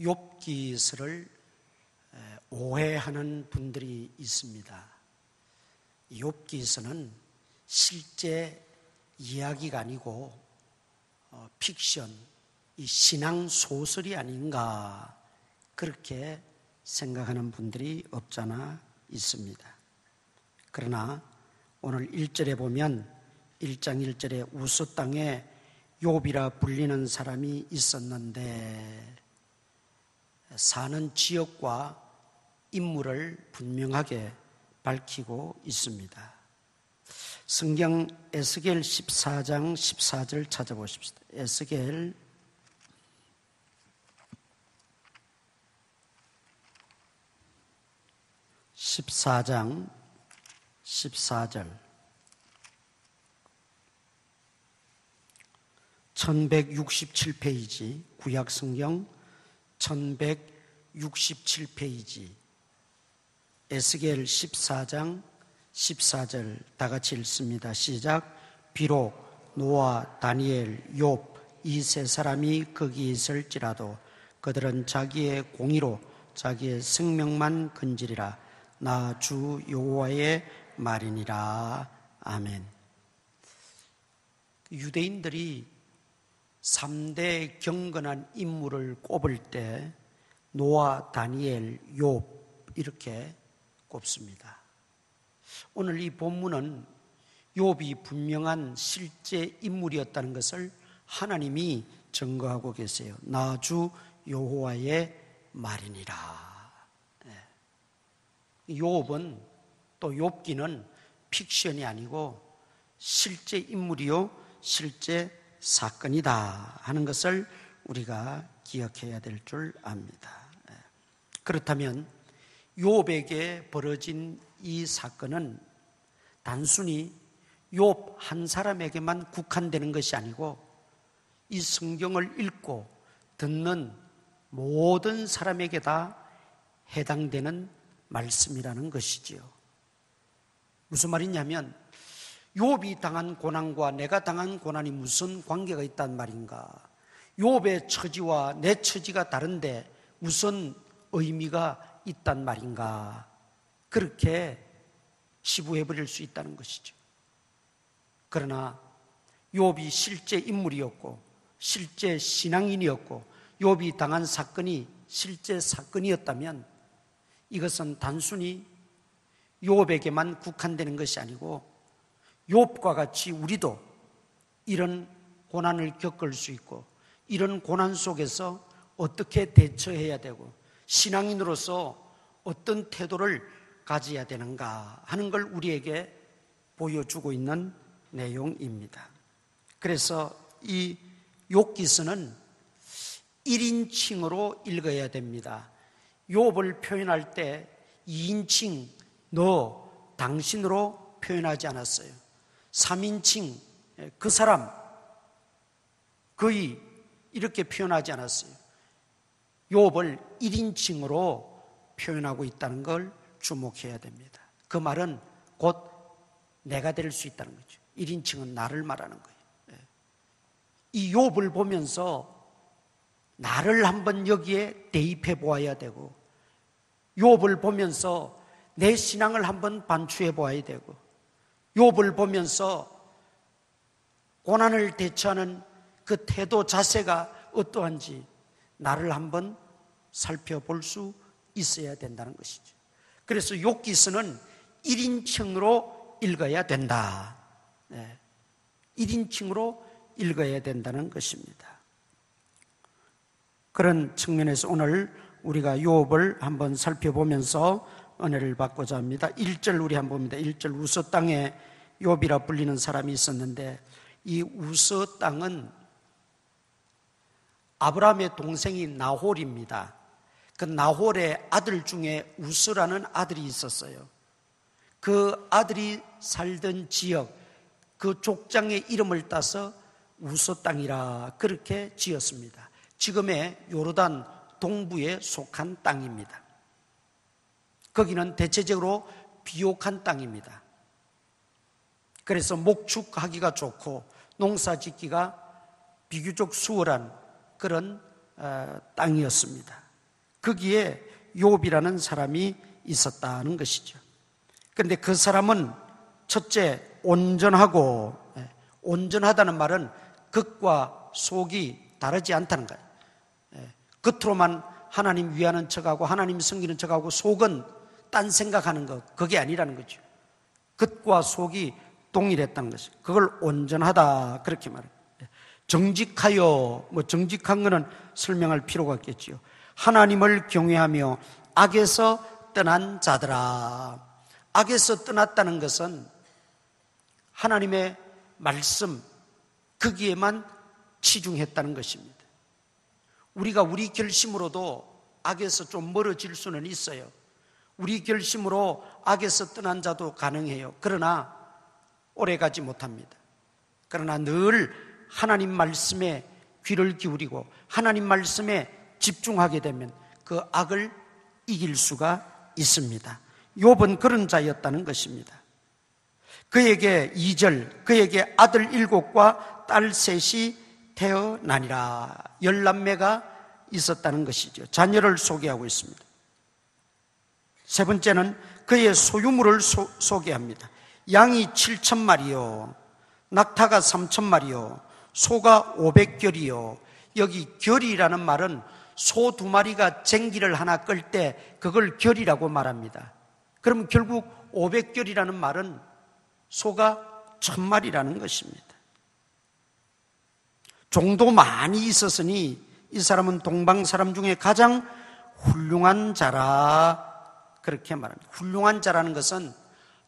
욥기서를 오해하는 분들이 있습니다. 욥기서는 실제 이야기가 아니고 픽션, 이 신앙 소설이 아닌가 그렇게 생각하는 분들이 없잖아 있습니다. 그러나 오늘 1절에 보면 1장 1절에 우스 땅에 욥이라 불리는 사람이 있었는데 사는 지역과 인물을 분명하게 밝히고 있습니다. 성경 에스겔 14장 14절 찾아보십시다. 에스겔 14장 14절 1167페이지 구약성경 1167페이지 에스겔 14장 14절 다 같이 읽습니다. 시작. 비록 노아, 다니엘, 욥 이 세 사람이 거기 있을지라도 그들은 자기의 공의로 자기의 생명만 건지리라. 나 주 여호와의 말이니라. 아멘. 유대인들이 3대 경건한 인물을 꼽을 때 노아, 다니엘, 욥 이렇게 꼽습니다. 오늘 이 본문은 욥이 분명한 실제 인물이었다는 것을 하나님이 증거하고 계세요. 나 주 여호와의 말이니라. 욥은 또 욥기는 픽션이 아니고 실제 인물이요 실제 사건이다 하는 것을 우리가 기억해야 될 줄 압니다. 그렇다면 욥에게 벌어진 이 사건은 단순히 욥 한 사람에게만 국한되는 것이 아니고 이 성경을 읽고 듣는 모든 사람에게 다 해당되는 말씀이라는 것이지요. 무슨 말이냐면 욥이 당한 고난과 내가 당한 고난이 무슨 관계가 있단 말인가? 욥의 처지와 내 처지가 다른데 무슨 의미가 있단 말인가? 그렇게 치부해버릴 수 있다는 것이죠. 그러나 욥이 실제 인물이었고 실제 신앙인이었고 욥이 당한 사건이 실제 사건이었다면 이것은 단순히 욥에게만 국한되는 것이 아니고 욥과 같이 우리도 이런 고난을 겪을 수 있고 이런 고난 속에서 어떻게 대처해야 되고 신앙인으로서 어떤 태도를 가져야 되는가 하는 걸 우리에게 보여주고 있는 내용입니다. 그래서 이 욥기서는 1인칭으로 읽어야 됩니다. 욥을 표현할 때 2인칭 너, 당신으로 표현하지 않았어요. 3인칭 그 사람, 그의 이렇게 표현하지 않았어요. 욥을 1인칭으로 표현하고 있다는 걸 주목해야 됩니다. 그 말은 곧 내가 될 수 있다는 거죠. 1인칭은 나를 말하는 거예요. 이 욥을 보면서 나를 한번 여기에 대입해 보아야 되고 욥을 보면서 내 신앙을 한번 반추해 보아야 되고 욥을 보면서 고난을 대처하는 그 태도 자세가 어떠한지 나를 한번 살펴볼 수 있어야 된다는 것이죠. 그래서 욥기서는 1인칭으로 읽어야 된다. 1인칭으로 읽어야 된다는 것입니다. 그런 측면에서 오늘 우리가 욥을 한번 살펴보면서 은혜를 받고자 합니다. 1절 우리 한번 봅니다. 1절 우스 땅에 욥이라 불리는 사람이 있었는데 이 우스 땅은 아브라함의 동생이 나홀입니다. 그 나홀의 아들 중에 우스라는 아들이 있었어요. 그 아들이 살던 지역, 그 족장의 이름을 따서 우스 땅이라 그렇게 지었습니다. 지금의 요르단 동부에 속한 땅입니다. 거기는 대체적으로 비옥한 땅입니다. 그래서 목축하기가 좋고 농사 짓기가 비교적 수월한 그런 땅이었습니다. 거기에 욥이라는 사람이 있었다는 것이죠. 그런데 그 사람은 첫째 온전하고, 온전하다는 말은 겉과 속이 다르지 않다는 거예요. 겉으로만 하나님 위하는 척하고 하나님 섬기는 척하고 속은 딴 생각하는 것, 그게 아니라는 거죠. 겉과 속이 동일했다는 것이죠. 그걸 온전하다 그렇게 말해요. 정직하여, 정직한 거는 설명할 필요가 없겠지요. 하나님을 경외하며 악에서 떠난 자들아. 악에서 떠났다는 것은 하나님의 말씀 거기에만 치중했다는 것입니다. 우리가 우리 결심으로도 악에서 좀 멀어질 수는 있어요. 우리 결심으로 악에서 떠난 자도 가능해요. 그러나 오래가지 못합니다. 그러나 늘 하나님 말씀에 귀를 기울이고 하나님 말씀에 집중하게 되면 그 악을 이길 수가 있습니다. 욥은 그런 자였다는 것입니다. 그에게 2절, 그에게 아들 7과 딸 3이 태어나니라. 10남매가 있었다는 것이죠. 자녀를 소개하고 있습니다. 세 번째는 그의 소유물을 소개합니다. 양이 7,000마리요, 낙타가 3,000마리요, 소가 500결이요. 여기 결이라는 말은 소 2마리가 쟁기를 하나 끌 때 그걸 결이라고 말합니다. 그럼 결국 500결이라는 말은 소가 1,000마리라는 것입니다. 종도 많이 있었으니 이 사람은 동방 사람 중에 가장 훌륭한 자라 그렇게 말합니다. 훌륭한 자라는 것은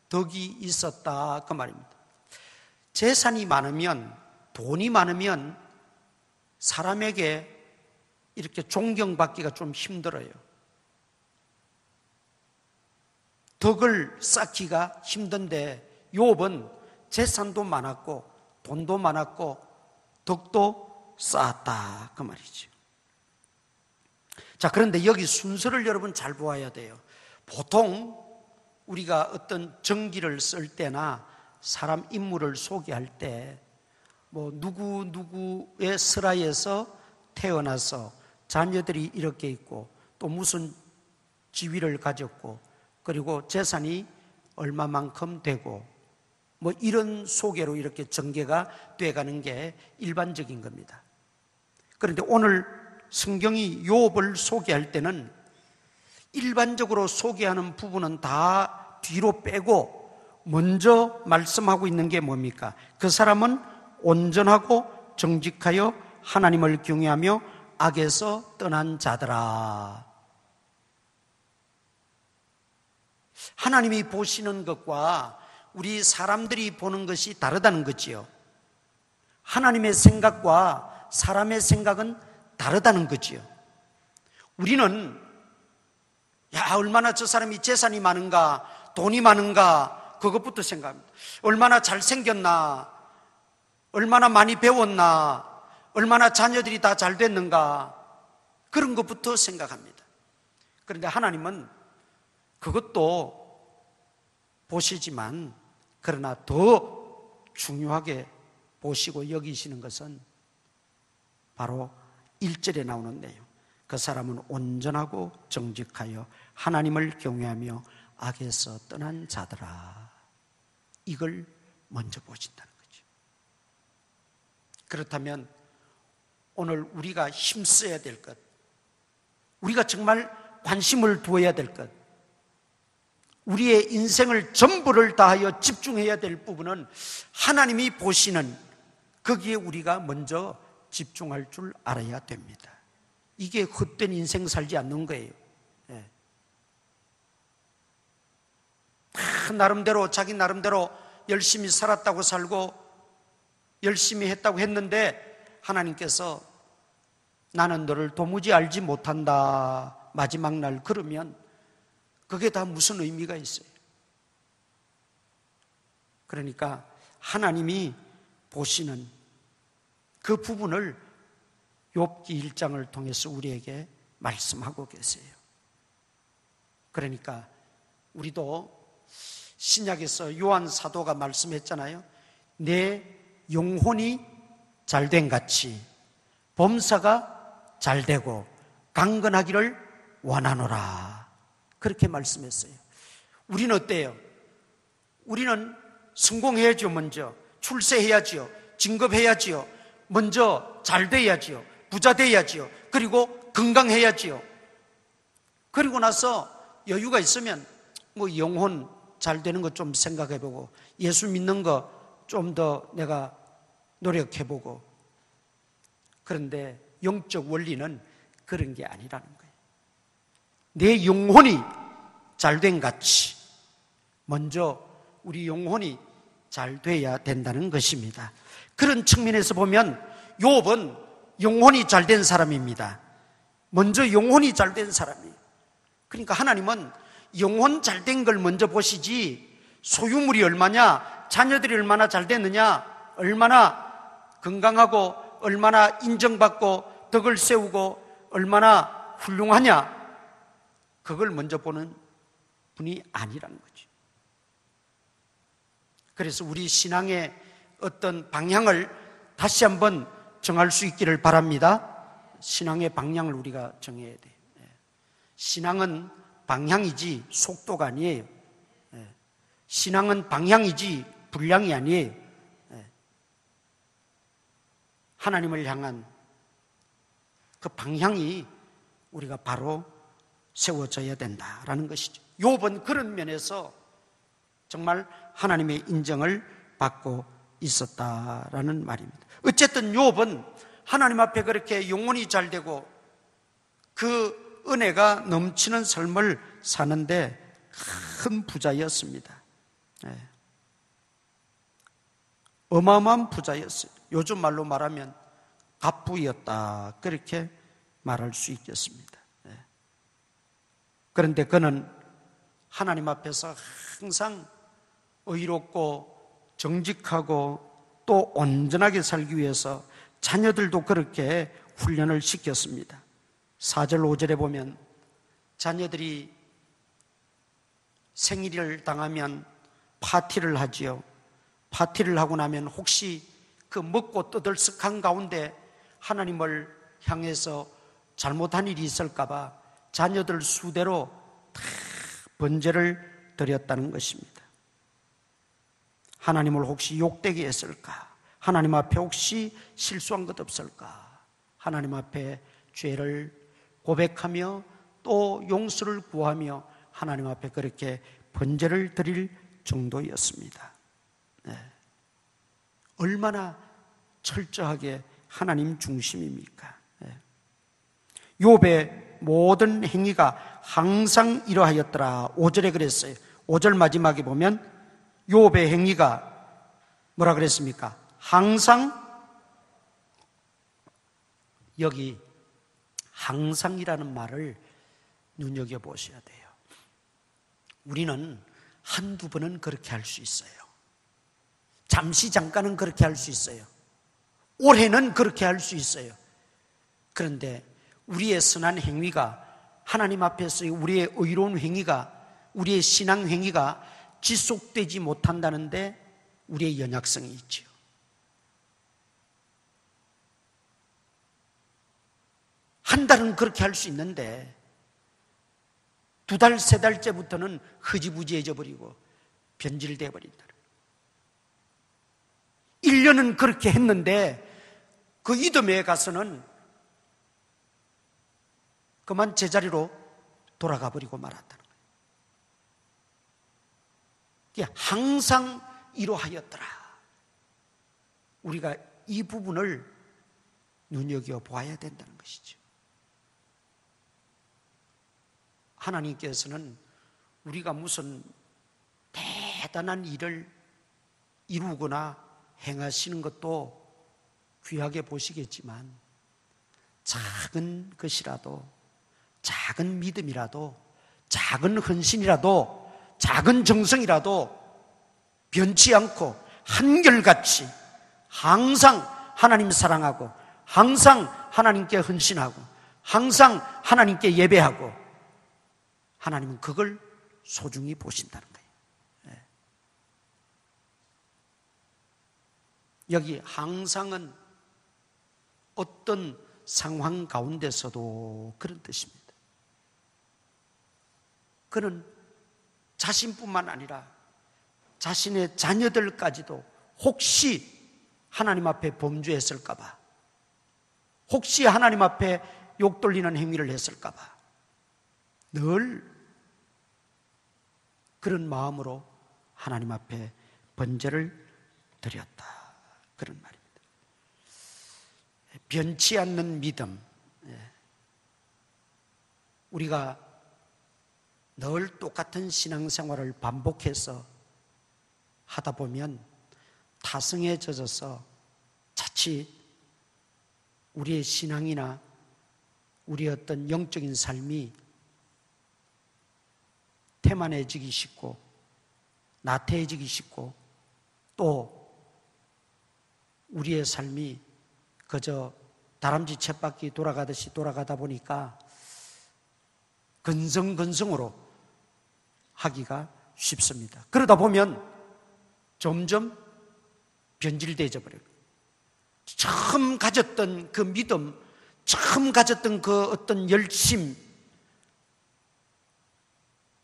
덕이 있었다 그 말입니다. 재산이 많으면, 돈이 많으면 사람에게 이렇게 존경받기가 좀 힘들어요. 덕을 쌓기가 힘든데 욥은 재산도 많았고 돈도 많았고 덕도 쌓았다 그 말이죠. 자, 그런데 여기 순서를 여러분 잘 보아야 돼요. 보통 우리가 어떤 정기를 쓸 때나 사람 인물을 소개할 때 누구의 슬하에서 태어나서 자녀들이 이렇게 있고 또 무슨 지위를 가졌고 그리고 재산이 얼마만큼 되고 이런 소개로 이렇게 전개가 돼가는 게 일반적인 겁니다. 그런데 오늘 성경이 욥을 소개할 때는 일반적으로 소개하는 부분은 다 뒤로 빼고 먼저 말씀하고 있는 게 뭡니까? 그 사람은 온전하고 정직하여 하나님을 경외하며 악에서 떠난 자들아. 하나님이 보시는 것과 우리 사람들이 보는 것이 다르다는 거지요. 하나님의 생각과 사람의 생각은 다르다는 거지요. 우리는 얼마나 저 사람이 재산이 많은가, 돈이 많은가 그것부터 생각합니다. 얼마나 잘생겼나, 얼마나 많이 배웠나, 얼마나 자녀들이 다 잘 됐는가 그런 것부터 생각합니다. 그런데 하나님은 그것도 보시지만 그러나 더 중요하게 보시고 여기시는 것은 바로 1절에 나오는 내용. 그 사람은 온전하고 정직하여 하나님을 경외하며 악에서 떠난 자들아. 이걸 먼저 보신다는 거죠. 그렇다면 오늘 우리가 힘써야 될 것, 우리가 정말 관심을 두어야 될 것, 우리의 인생을 전부를 다하여 집중해야 될 부분은 하나님이 보시는 거기에 우리가 먼저 집중할 줄 알아야 됩니다. 이게 헛된 인생 살지 않는 거예요. 나름대로 자기 나름대로 열심히 살았다고 살고 열심히 했다고 했는데 하나님께서 나는 너를 도무지 알지 못한다 마지막 날 그러면 그게 다 무슨 의미가 있어요? 그러니까 하나님이 보시는 그 부분을 욥기 1장을 통해서 우리에게 말씀하고 계세요. 그러니까 우리도 신약에서 요한 사도가 말씀했잖아요. 내 영혼이 잘된 같이 범사가 잘되고 강건하기를 원하노라. 그렇게 말씀했어요. 우리는 어때요? 우리는 성공해야죠. 먼저 출세해야지요. 진급해야지요. 먼저 잘 돼야지요. 부자 돼야지요. 그리고 건강해야지요. 그리고 나서 여유가 있으면 뭐 영혼 잘 되는 것 좀 생각해보고 예수 믿는 거 좀 더 내가 노력해보고. 그런데 영적 원리는 그런 게 아니라는 거예요. 내 영혼이 잘된 같이 먼저 우리 영혼이 잘 돼야 된다는 것입니다. 그런 측면에서 보면 욥은 영혼이 잘된 사람입니다. 먼저 영혼이 잘된 사람이에요. 그러니까 하나님은 영혼 잘된 걸 먼저 보시지 소유물이 얼마냐, 자녀들이 얼마나 잘 됐느냐, 얼마나 건강하고 얼마나 인정받고 덕을 세우고 얼마나 훌륭하냐, 그걸 먼저 보는 분이 아니라는 거죠. 그래서 우리 신앙의 어떤 방향을 다시 한번 정할 수 있기를 바랍니다. 신앙의 방향을 우리가 정해야 돼요. 신앙은 방향이지 속도가 아니에요. 신앙은 방향이지 분량이 아니에요. 하나님을 향한 그 방향이 우리가 바로 세워져야 된다라는 것이죠. 욥은 그런 면에서 정말 하나님의 인정을 받고 있었다라는 말입니다. 어쨌든 욥은 하나님 앞에 그렇게 영혼이 잘 되고 그 은혜가 넘치는 삶을 사는데 큰 부자였습니다. 어마어마한 부자였어요. 요즘 말로 말하면 갑부였다, 그렇게 말할 수 있겠습니다. 그런데 그는 하나님 앞에서 항상 의롭고 정직하고 또 온전하게 살기 위해서 자녀들도 그렇게 훈련을 시켰습니다. 4절 5절에 보면 자녀들이 생일을 당하면 파티를 하지요. 파티를 하고 나면 혹시 그 먹고 떠들썩한 가운데 하나님을 향해서 잘못한 일이 있을까 봐 자녀들 수대로 다 번제를 드렸다는 것입니다. 하나님을 혹시 욕되게 했을까? 하나님 앞에 혹시 실수한 것 없을까? 하나님 앞에 죄를 고백하며 또 용서를 구하며 하나님 앞에 그렇게 번제를 드릴 정도였습니다. 얼마나 철저하게 하나님 중심입니까? 욥의 모든 행위가 항상 이러하였더라. 5절에 그랬어요. 5절 마지막에 보면 욥의 행위가 뭐라 그랬습니까? 항상, 여기 항상이라는 말을 눈여겨보셔야 돼요. 우리는 한두 번은 그렇게 할 수 있어요. 잠시 잠깐은 그렇게 할 수 있어요. 올해는 그렇게 할 수 있어요. 그런데 우리의 선한 행위가, 하나님 앞에서의 우리의 의로운 행위가, 우리의 신앙 행위가 지속되지 못한다는데 우리의 연약성이 있죠. 한 달은 그렇게 할 수 있는데 두 달, 세 달째부터는 흐지부지해져 버리고 변질되어 버린다. 1년은 그렇게 했는데 그 이듬해에 가서는 그만 제자리로 돌아가 버리고 말았다는 거예요. 항상 이러하였더라. 우리가 이 부분을 눈여겨보아야 된다는 것이죠. 하나님께서는 우리가 무슨 대단한 일을 이루거나 행하시는 것도 귀하게 보시겠지만 작은 것이라도, 작은 믿음이라도, 작은 헌신이라도, 작은 정성이라도 변치 않고 한결같이 항상 하나님 사랑하고 항상 하나님께 헌신하고 항상 하나님께 예배하고, 하나님은 그걸 소중히 보신다는 거예요. 여기 항상은 어떤 상황 가운데서도 그런 뜻입니다. 그는 자신뿐만 아니라 자신의 자녀들까지도 혹시 하나님 앞에 범죄했을까 봐, 혹시 하나님 앞에 욕 돌리는 행위를 했을까 봐 늘 그런 마음으로 하나님 앞에 번제를 드렸다, 그런 말입니다. 변치 않는 믿음, 우리가 늘 똑같은 신앙생활을 반복해서 하다 보면 타성에 젖어서 자칫 우리의 신앙이나 우리의 어떤 영적인 삶이 태만해지기 쉽고 나태해지기 쉽고, 또 우리의 삶이 그저 다람쥐 쳇바퀴 돌아가듯이 돌아가다 보니까 근성근성으로 하기가 쉽습니다. 그러다 보면 점점 변질되어 버려요. 처음 가졌던 그 믿음, 처음 가졌던 그 어떤 열심,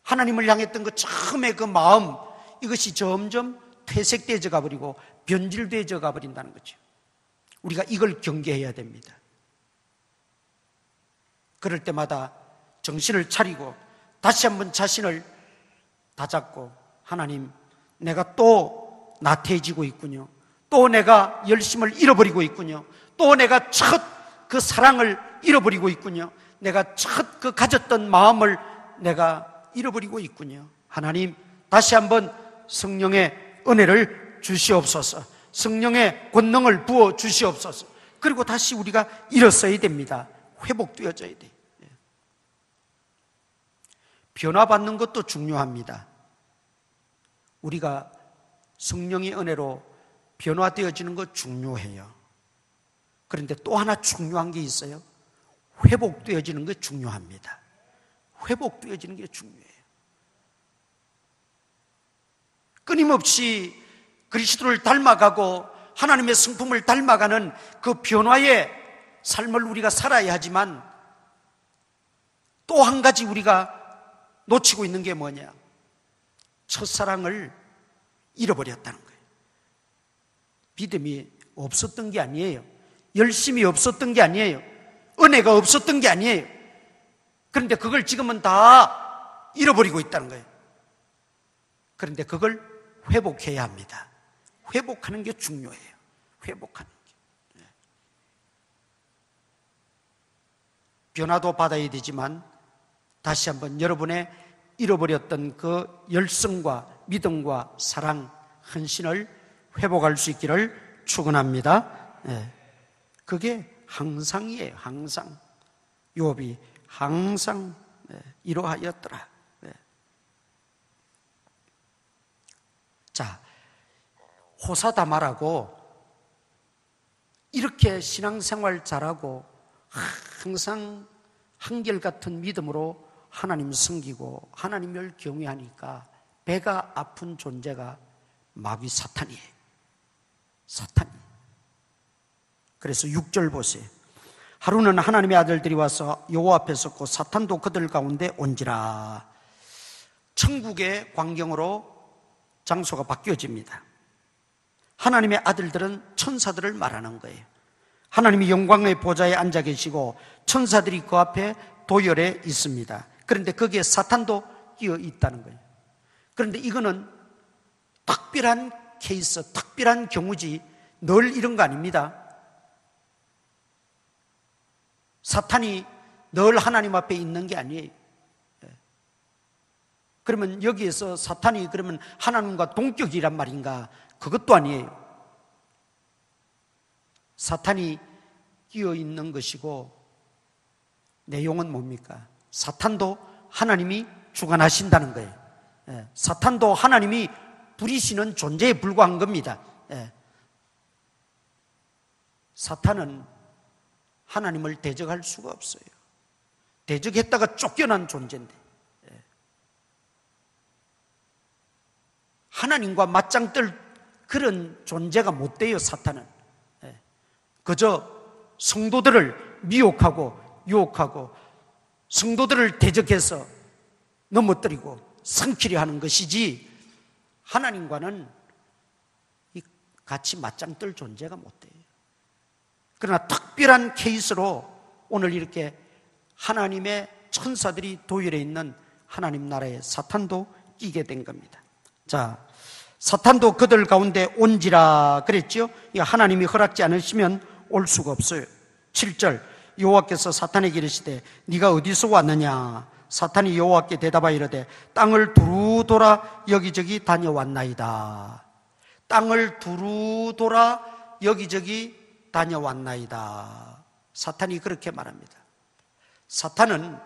하나님을 향했던 그 처음의 그 마음, 이것이 점점 퇴색되어져 가버리고 변질되어져 가버린다는 거죠. 우리가 이걸 경계해야 됩니다. 그럴 때마다 정신을 차리고 다시 한번 자신을 다잡고, 하나님, 내가 또 나태해지고 있군요. 또 내가 열심을 잃어버리고 있군요. 또 내가 첫 그 사랑을 잃어버리고 있군요. 내가 첫 그 가졌던 마음을 내가 잃어버리고 있군요. 하나님, 다시 한번 성령의 은혜를 주시옵소서. 성령의 권능을 부어 주시옵소서. 그리고 다시 우리가 일어서야 됩니다. 회복되어져야 돼요. 변화받는 것도 중요합니다. 우리가 성령의 은혜로 변화되어지는 것 중요해요. 그런데 또 하나 중요한 게 있어요. 회복되어지는 게 중요합니다. 회복되어지는 게 중요해요. 끊임없이 그리스도를 닮아가고 하나님의 성품을 닮아가는 그 변화의 삶을 우리가 살아야 하지만, 또 한 가지 우리가 놓치고 있는 게 뭐냐? 첫사랑을 잃어버렸다는 거예요. 믿음이 없었던 게 아니에요. 열심이 없었던 게 아니에요. 은혜가 없었던 게 아니에요. 그런데 그걸 지금은 다 잃어버리고 있다는 거예요. 그런데 그걸 회복해야 합니다. 회복하는 게 중요해요. 회복하는 게. 변화도 받아야 되지만 다시 한번 여러분의 잃어버렸던 그 열성과 믿음과 사랑, 헌신을 회복할 수 있기를 축원합니다. 그게 항상이에요. 항상. 욥이 항상 이러하였더라. 자, 호사다마라고 이렇게 신앙생활 잘하고 항상 한결같은 믿음으로 하나님 섬기고 하나님을 경외하니까 배가 아픈 존재가 마귀 사탄이에요. 사탄이. 그래서 6절 보세요. 하루는 하나님의 아들들이 와서 여호와 앞에 섰고 사탄도 그들 가운데 온지라. 천국의 광경으로 장소가 바뀌어집니다. 하나님의 아들들은 천사들을 말하는 거예요. 하나님이 영광의 보좌에 앉아 계시고 천사들이 그 앞에 도열에 있습니다. 그런데 거기에 사탄도 끼어 있다는 거예요. 그런데 이거는 특별한 케이스, 특별한 경우지 늘 이런 거 아닙니다. 사탄이 늘 하나님 앞에 있는 게 아니에요. 그러면 여기에서 사탄이 그러면 하나님과 동격이란 말인가? 그것도 아니에요. 사탄이 끼어 있는 것이고 내용은 뭡니까? 사탄도 하나님이 주관하신다는 거예요. 사탄도 하나님이 부리시는 존재에 불과한 겁니다. 사탄은 하나님을 대적할 수가 없어요. 대적했다가 쫓겨난 존재인데 하나님과 맞짱 뜰 그런 존재가 못 돼요. 사탄은 그저 성도들을 미혹하고 유혹하고 성도들을 대적해서 넘어뜨리고 상키려 하는 것이지 하나님과는 같이 맞짱 뜰 존재가 못 돼요. 그러나 특별한 케이스로 오늘 이렇게 하나님의 천사들이 도열해 있는 하나님 나라의 사탄도 끼게 된 겁니다. 자, 사탄도 그들 가운데 온지라 그랬죠. 하나님이 허락지 않으시면 올 수가 없어요. 7절 여호와께서 사탄에게 이르시되 네가 어디서 왔느냐? 사탄이 여호와께 대답하여 이르되 땅을 두루 돌아 여기저기 다녀왔나이다. 땅을 두루 돌아 여기저기 다녀왔나이다. 사탄이 그렇게 말합니다. 사탄은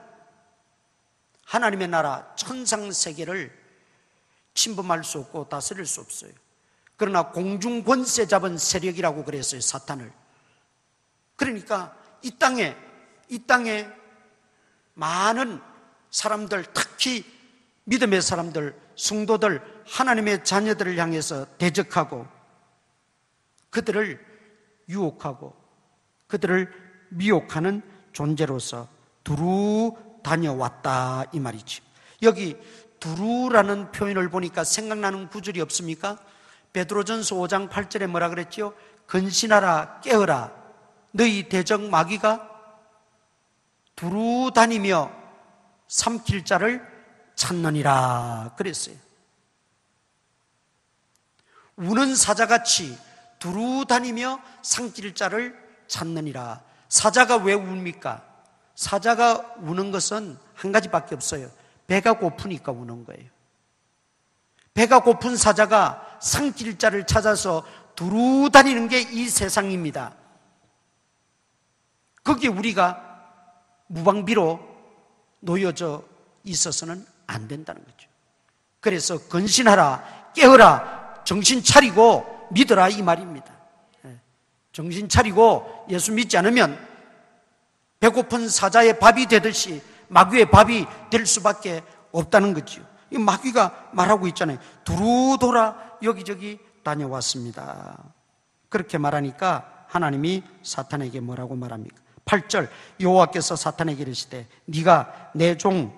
하나님의 나라 천상세계를 침범할 수 없고 다스릴 수 없어요. 그러나 공중 권세 잡은 세력이라고 그랬어요, 사탄을. 그러니까 이 땅에 많은 사람들, 특히 믿음의 사람들, 성도들, 하나님의 자녀들을 향해서 대적하고 그들을 유혹하고 그들을 미혹하는 존재로서 두루 다녀왔다 이 말이죠. 여기 두루라는 표현을 보니까 생각나는 구절이 없습니까? 베드로전서 5장 8절에 뭐라 그랬죠? 근신하라 깨어라 너희 대적 마귀가 두루 다니며 삼킬 자를 찾느니라 그랬어요. 우는 사자같이 두루 다니며 삼킬 자를 찾느니라. 사자가 왜 웁니까? 사자가 우는 것은 한 가지밖에 없어요. 배가 고프니까 우는 거예요. 배가 고픈 사자가 삼킬 자를 찾아서 두루 다니는 게 이 세상입니다. 거기에 우리가 무방비로 놓여져 있어서는 안 된다는 거죠. 그래서 근신하라, 깨어라, 정신 차리고 믿어라 이 말입니다. 정신 차리고 예수 믿지 않으면 배고픈 사자의 밥이 되듯이 마귀의 밥이 될 수밖에 없다는 거죠. 이 마귀가 말하고 있잖아요. 두루 돌아 여기저기 다녀왔습니다. 그렇게 말하니까 하나님이 사탄에게 뭐라고 말합니까? 8절 여호와께서 사탄에게 이르시되 네가 내 종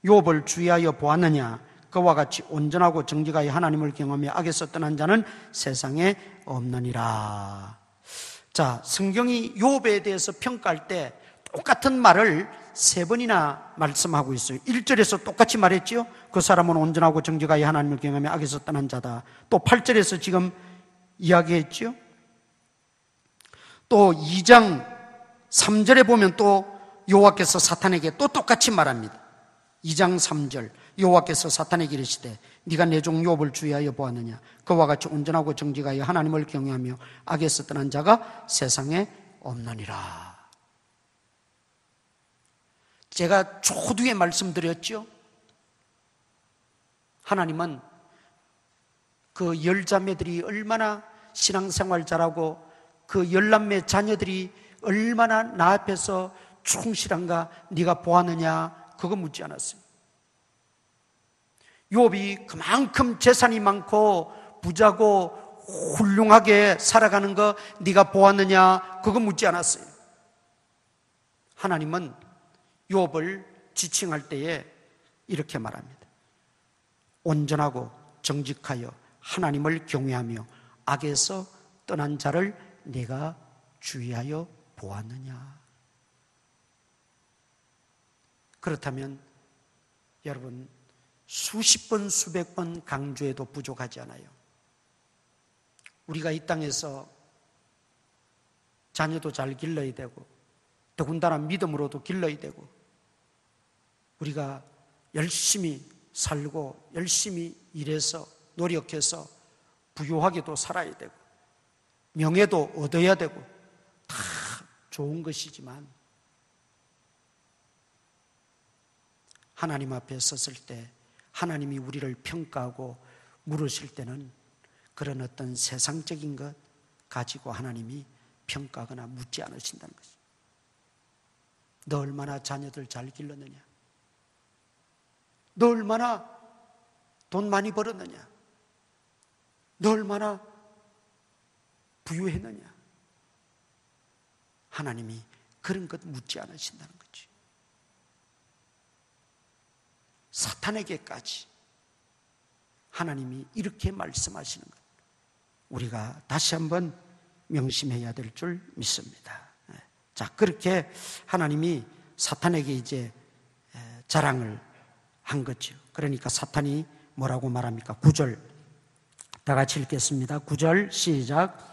욥을 주의하여 보았느냐? 그와 같이 온전하고 정직하여 하나님을 경험하며 악에서 떠난 자는 세상에 없느니라. 자, 성경이 욥에 대해서 평가할 때 똑같은 말을 3번이나 말씀하고 있어요. 1절에서 똑같이 말했죠. 그 사람은 온전하고 정직하여 하나님을 경험하며 악에서 떠난 자다. 또 8절에서 지금 이야기했죠. 또 2장 3절에 보면 또 여호와께서 사탄에게 또 똑같이 말합니다. 2장 3절 여호와께서 사탄에게 이르시되 네가 내 종 욥을 주의하여 보았느냐? 그와 같이 온전하고 정직하여 하나님을 경외하며 악에서 떠난 자가 세상에 없느니라. 제가 초두에 말씀드렸죠. 하나님은 그 10자매들이 얼마나 신앙생활 잘하고 그 10남매 자녀들이 얼마나 나 앞에서 충실한가 네가 보았느냐 그거 묻지 않았어요. 욥이 그만큼 재산이 많고 부자고 훌륭하게 살아가는 거 네가 보았느냐 그거 묻지 않았어요. 하나님은 욥을 지칭할 때에 이렇게 말합니다. 온전하고 정직하여 하나님을 경외하며 악에서 떠난 자를 네가 주의하여 보았느냐. 그렇다면 여러분 수십 번 수백 번 강조해도 부족하지 않아요. 우리가 이 땅에서 자녀도 잘 길러야 되고 더군다나 믿음으로도 길러야 되고 우리가 열심히 살고 열심히 일해서 노력해서 부유하게도 살아야 되고 명예도 얻어야 되고 다 좋은 것이지만 하나님 앞에 섰을 때 하나님이 우리를 평가하고 물으실 때는 그런 어떤 세상적인 것 가지고 하나님이 평가하거나 묻지 않으신다는 것이죠. 너 얼마나 자녀들 잘 길렀느냐? 너 얼마나 돈 많이 벌었느냐? 너 얼마나 부유했느냐? 하나님이 그런 것 묻지 않으신다는 거죠. 사탄에게까지 하나님이 이렇게 말씀하시는 것, 우리가 다시 한번 명심해야 될 줄 믿습니다. 자, 그렇게 하나님이 사탄에게 이제 자랑을 한 거죠. 그러니까 사탄이 뭐라고 말합니까? 9절 다 같이 읽겠습니다. 9절 시작.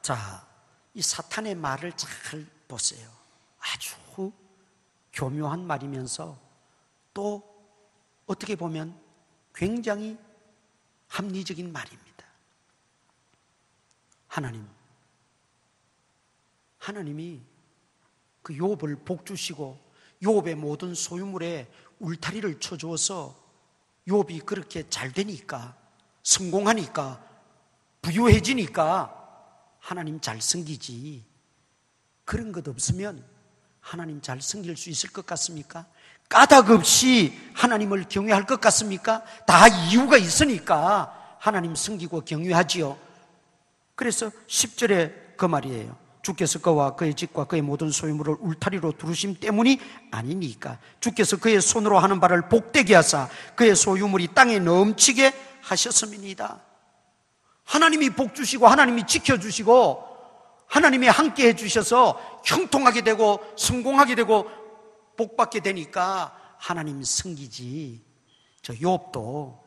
자, 이 사탄의 말을 잘 보세요. 아주 교묘한 말이면서 또 어떻게 보면 굉장히 합리적인 말입니다. 하나님이 그 욥을 복주시고 욥의 모든 소유물에 울타리를 쳐주어서 욥이 그렇게 잘 되니까, 성공하니까, 부유해지니까 하나님 잘 섬기지, 그런 것 없으면 하나님 잘 섬길 수 있을 것 같습니까? 까닭 없이 하나님을 경외할 것 같습니까? 다 이유가 있으니까 하나님 섬기고 경외하지요. 그래서 10절에 그 말이에요. 주께서 그와 그의 집과 그의 모든 소유물을 울타리로 두르심 때문이 아니니까. 주께서 그의 손으로 하는 바를 복되게 하사 그의 소유물이 땅에 넘치게 하셨음이니이다. 하나님이 복 주시고 하나님이 지켜주시고 하나님이 함께 해주셔서 형통하게 되고 성공하게 되고 복받게 되니까 하나님 섬기지. 저 욥도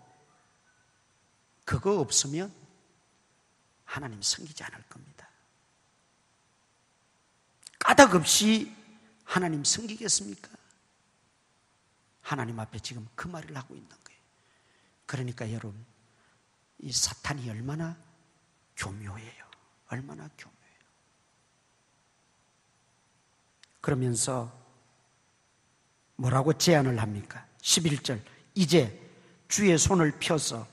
그거 없으면 하나님 섬기지 않을 겁니다. 까닭 없이 하나님 섬기겠습니까? 하나님 앞에 지금 그 말을 하고 있는 거예요. 그러니까 여러분, 이 사탄이 얼마나 교묘해요. 얼마나 교묘해요. 그러면서 뭐라고 제안을 합니까? 11절, 이제 주의 손을 펴서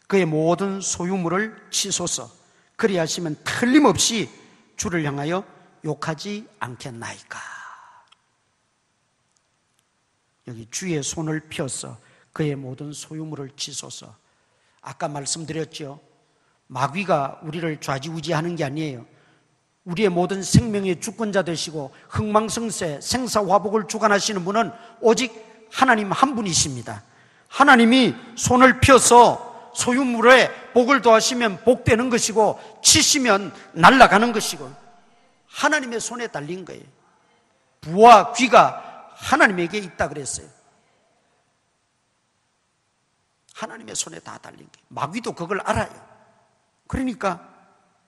그의 모든 소유물을 치소서. 그리하시면 틀림없이 주를 향하여 욕하지 않겠나이까. 여기 주의 손을 펴서 그의 모든 소유물을 치소서. 아까 말씀드렸죠. 마귀가 우리를 좌지우지하는 게 아니에요. 우리의 모든 생명의 주권자 되시고 흥망성쇠 생사화복을 주관하시는 분은 오직 하나님 한 분이십니다. 하나님이 손을 펴서 소유물에 복을 더하시면 복되는 것이고 치시면 날아가는 것이고 하나님의 손에 달린 거예요. 부와 귀가 하나님에게 있다 그랬어요. 하나님의 손에 다 달린 거예요. 마귀도 그걸 알아요. 그러니까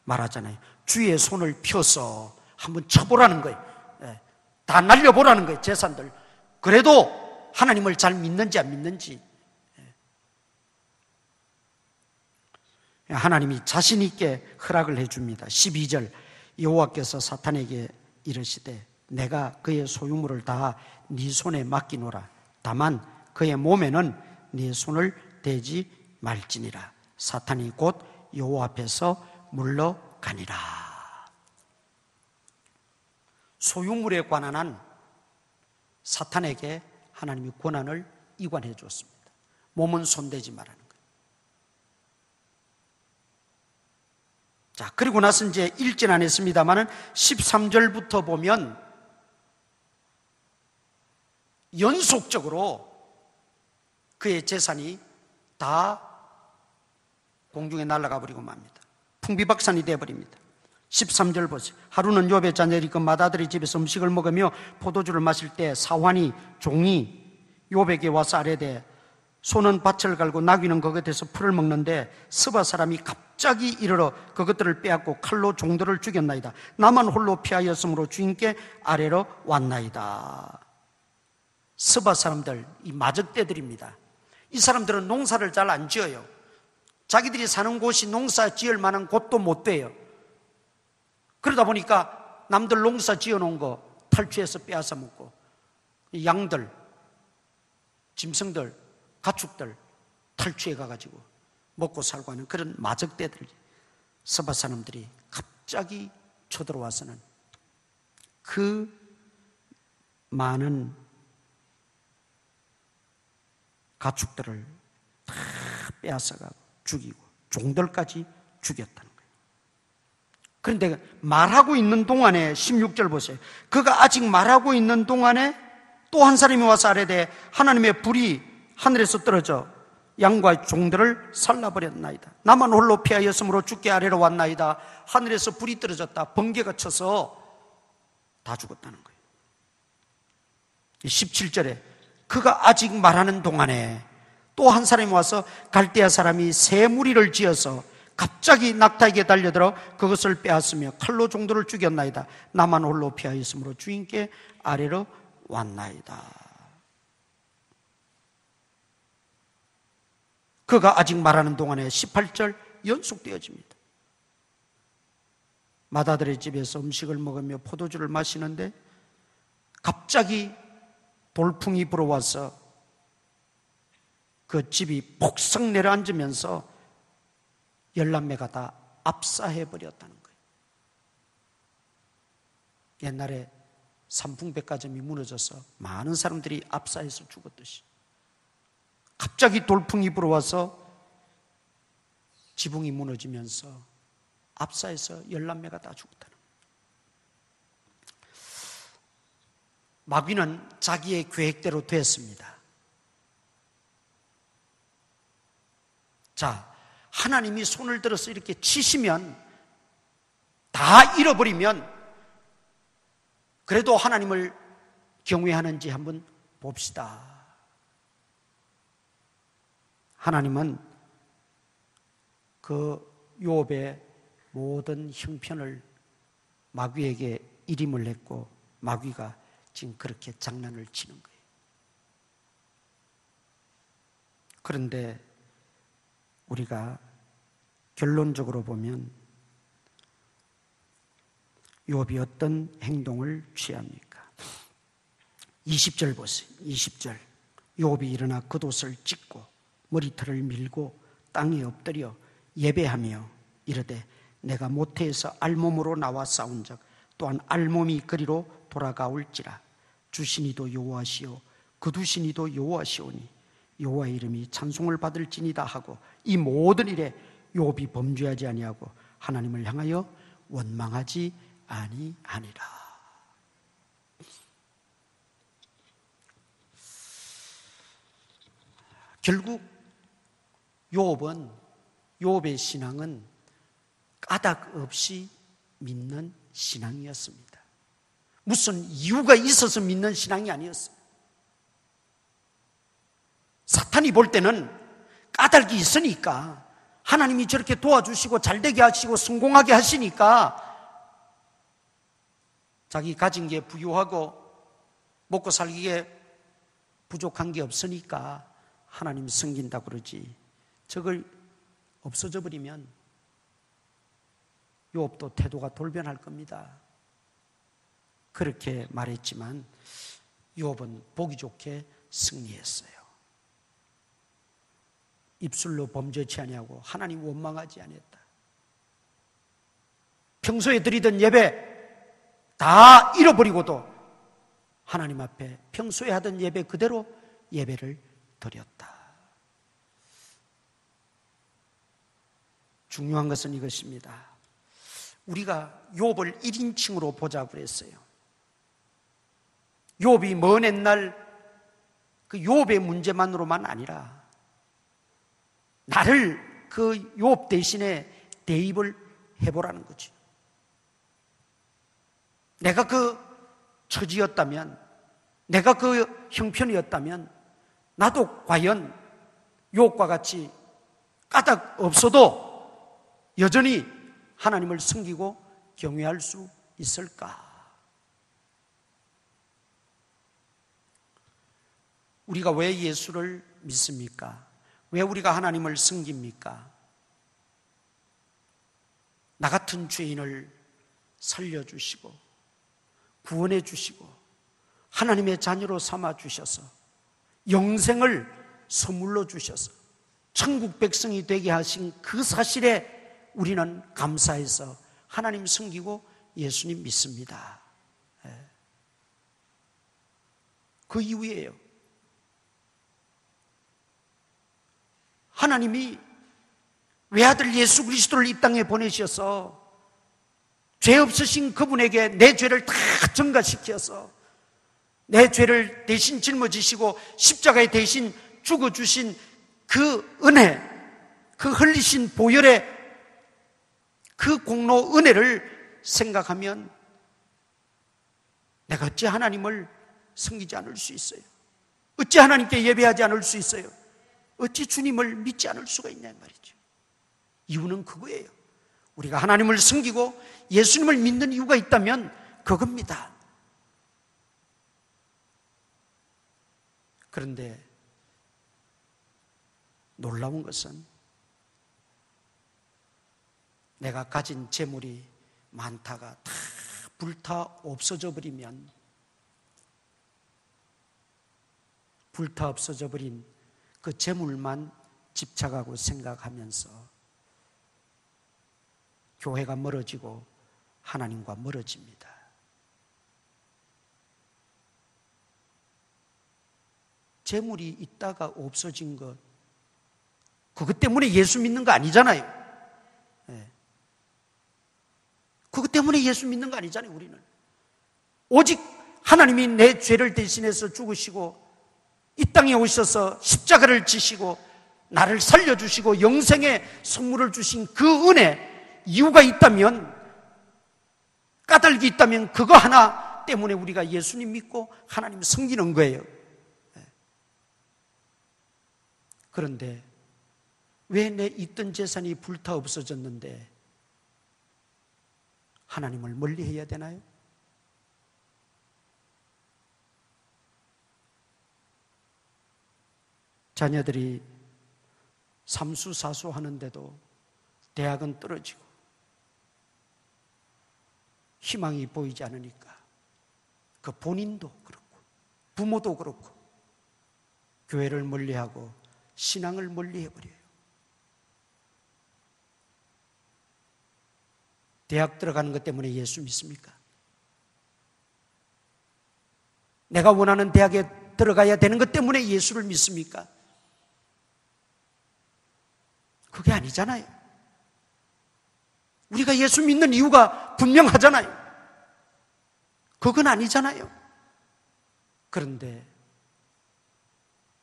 말하잖아요. 주의 손을 펴서 한번 쳐보라는 거예요. 다 날려보라는 거예요. 재산들. 그래도 하나님을 잘 믿는지 안 믿는지. 하나님이 자신 있게 허락을 해줍니다. 12절, 여호와께서 사탄에게 이르시되 내가 그의 소유물을 다 네 손에 맡기노라. 다만 그의 몸에는 네 손을 대지 말지니라. 사탄이 곧 여호와 앞에서 물러가니라. 소유물에 관한 한 사탄에게 하나님이 권한을 이관해 줬습니다. 몸은 손대지 말라는 거예요. 자, 그리고 나서 이제 읽진 않았습니다만은 13절부터 보면 연속적으로 그의 재산이 다 공중에 날아가 버리고 맙니다. 풍비박산이 되어버립니다. 13절 보세요. 하루는 욥의 자녀들이 그 맏아들의 집에서 음식을 먹으며 포도주를 마실 때 사환이 종이 욥에게 와서 아뢰되 소는 밭을 갈고 나귀는 그것에서 풀을 먹는데 스바 사람이 갑자기 이르러 그것들을 빼앗고 칼로 종들을 죽였나이다. 나만 홀로 피하였으므로 주인께 아뢰러 왔나이다. 스바 사람들, 이 마적대들입니다. 이 사람들은 농사를 잘 안 지어요. 자기들이 사는 곳이 농사 지을 만한 곳도 못 돼요. 그러다 보니까 남들 농사 지어놓은 거 탈취해서 빼앗아 먹고 양들, 짐승들, 가축들 탈취해 가가지고 먹고 살고 하는 그런 마적대들, 서바 사람들이 갑자기 쳐들어와서는 그 많은 가축들을 다 빼앗아가고 죽이고 종들까지 죽였다는 거예요. 그런데 말하고 있는 동안에 16절 보세요. 그가 아직 말하고 있는 동안에 또 한 사람이 와서 아뢰되 하나님의 불이 하늘에서 떨어져 양과 종들을 살라버렸나이다. 나만 홀로 피하였으므로 죽게 아래로 왔나이다. 하늘에서 불이 떨어졌다. 번개가 쳐서 다 죽었다는 거예요. 17절에 그가 아직 말하는 동안에 또 한 사람이 와서 갈대아 사람이 새 무리를 지어서 갑자기 낙타에게 달려들어 그것을 빼앗으며 칼로 종들을 죽였나이다. 나만 홀로 피하였으므로 주인께 아래로 왔나이다. 그가 아직 말하는 동안에 18절 연속되어집니다. 마다들의 집에서 음식을 먹으며 포도주를 마시는데 갑자기 돌풍이 불어와서 그 집이 폭삭 내려앉으면서 11매가 다 압사해버렸다는 거예요. 옛날에 삼풍백화점이 무너져서 많은 사람들이 압사해서 죽었듯이 갑자기 돌풍이 불어와서 지붕이 무너지면서 압사해서 11매가 다 죽었다는 거예요. 마귀는 자기의 계획대로 됐습니다. 자, 하나님이 손을 들어서 이렇게 치시면 다 잃어버리면 그래도 하나님을 경외하는지 한번 봅시다. 하나님은 그 욥의 모든 형편을 마귀에게 일임을 했고 마귀가 지금 그렇게 장난을 치는 거예요. 그런데 우리가 결론적으로 보면 욥이 어떤 행동을 취합니까? 20절 보세요. 20절. 욥이 일어나 겉옷을 찢고 머리털을 밀고 땅에 엎드려 예배하며 이르되 내가 모태에서 알몸으로 나와 싸운 적 또한 알몸이 그리로 돌아가올지라. 주신이도 여호와시오 거두신이도 여호와시오니 여호와의 이름이 찬송을 받을지니다 하고 이 모든 일에 욥이 범죄하지 아니하고 하나님을 향하여 원망하지 아니하니라. 결국 욥의 신앙은 까닭 없이 믿는 신앙이었습니다. 무슨 이유가 있어서 믿는 신앙이 아니었어요. 사탄이 볼 때는 까닭이 있으니까 하나님이 저렇게 도와주시고 잘되게 하시고 성공하게 하시니까 자기 가진 게 부유하고 먹고 살기에 부족한 게 없으니까 하나님 섬긴다 그러지. 저걸 없어져 버리면 욥도 태도가 돌변할 겁니다. 그렇게 말했지만 욥은 보기 좋게 승리했어요. 입술로 범죄치 아니하고 하나님 원망하지 아니했다. 평소에 드리던 예배 다 잃어버리고도 하나님 앞에 평소에 하던 예배 그대로 예배를 드렸다. 중요한 것은 이것입니다. 우리가 욥을 1인칭으로 보자고 그랬어요. 욥이 먼 옛날 그 욥의 문제만으로만 아니라 나를 그 욥 대신에 대입을 해보라는 거죠. 내가 그 처지였다면, 내가 그 형편이었다면 나도 과연 욥과 같이 까닭 없어도 여전히 하나님을 섬기고 경외할 수 있을까? 우리가 왜 예수를 믿습니까? 왜 우리가 하나님을 섬깁니까? 나 같은 죄인을 살려주시고 구원해 주시고 하나님의 자녀로 삼아 주셔서 영생을 선물로 주셔서 천국 백성이 되게 하신 그 사실에 우리는 감사해서 하나님 섬기고 예수님 믿습니다. 그 이유예요. 하나님이 외아들 예수 그리스도를 이 땅에 보내셔서 죄 없으신 그분에게 내 죄를 다 전가시켜서 내 죄를 대신 짊어지시고 십자가에 대신 죽어주신 그 은혜, 그 흘리신 보혈의 그 공로 은혜를 생각하면 내가 어찌 하나님을 섬기지 않을 수 있어요? 어찌 하나님께 예배하지 않을 수 있어요? 어찌 주님을 믿지 않을 수가 있냐 말이죠. 이유는 그거예요. 우리가 하나님을 섬기고 예수님을 믿는 이유가 있다면 그겁니다. 그런데 놀라운 것은 내가 가진 재물이 많다가 다 불타 없어져 버리면, 불타 없어져 버린 그 재물만 집착하고 생각하면서 교회가 멀어지고 하나님과 멀어집니다. 재물이 있다가 없어진 것, 그것 때문에 예수 믿는 거 아니잖아요. 네. 그것 때문에 예수 믿는 거 아니잖아요. 우리는 오직 하나님이 내 죄를 대신해서 죽으시고 이 땅에 오셔서 십자가를 지시고 나를 살려주시고 영생의 선물을 주신 그 은혜, 이유가 있다면, 까닭이 있다면 그거 하나 때문에 우리가 예수님 믿고 하나님 섬기는 거예요. 그런데 왜 내 있던 재산이 불타 없어졌는데 하나님을 멀리해야 되나요? 자녀들이 삼수사수 하는데도 대학은 떨어지고 희망이 보이지 않으니까 그 본인도 그렇고 부모도 그렇고 교회를 멀리하고 신앙을 멀리해버려요. 대학 들어가는 것 때문에 예수 믿습니까? 내가 원하는 대학에 들어가야 되는 것 때문에 예수를 믿습니까? 그게 아니잖아요. 우리가 예수 믿는 이유가 분명하잖아요. 그건 아니잖아요. 그런데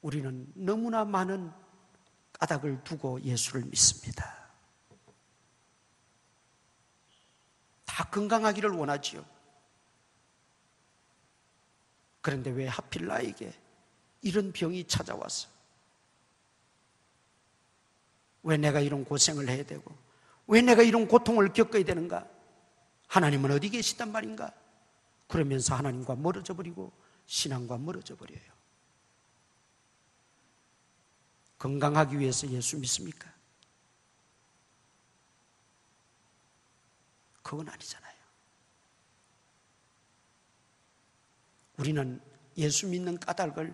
우리는 너무나 많은 까닭을 두고 예수를 믿습니다. 다 건강하기를 원하지요. 그런데 왜 하필 나에게 이런 병이 찾아왔어? 왜 내가 이런 고생을 해야 되고 왜 내가 이런 고통을 겪어야 되는가? 하나님은 어디 계시단 말인가? 그러면서 하나님과 멀어져 버리고 신앙과 멀어져 버려요. 건강하기 위해서 예수 믿습니까? 그건 아니잖아요. 우리는 예수 믿는 까닭을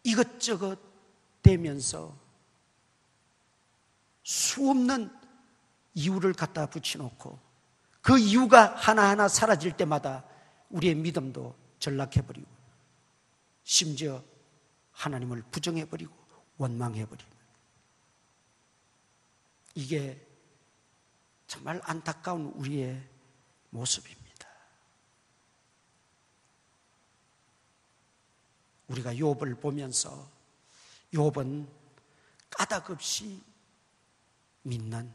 이것저것 대면서 수없는 이유를 갖다 붙여놓고 그 이유가 하나하나 사라질 때마다 우리의 믿음도 전락해버리고 심지어 하나님을 부정해버리고 원망해버리고, 이게 정말 안타까운 우리의 모습입니다. 우리가 욥을 보면서 욥은 까닭 없이 믿는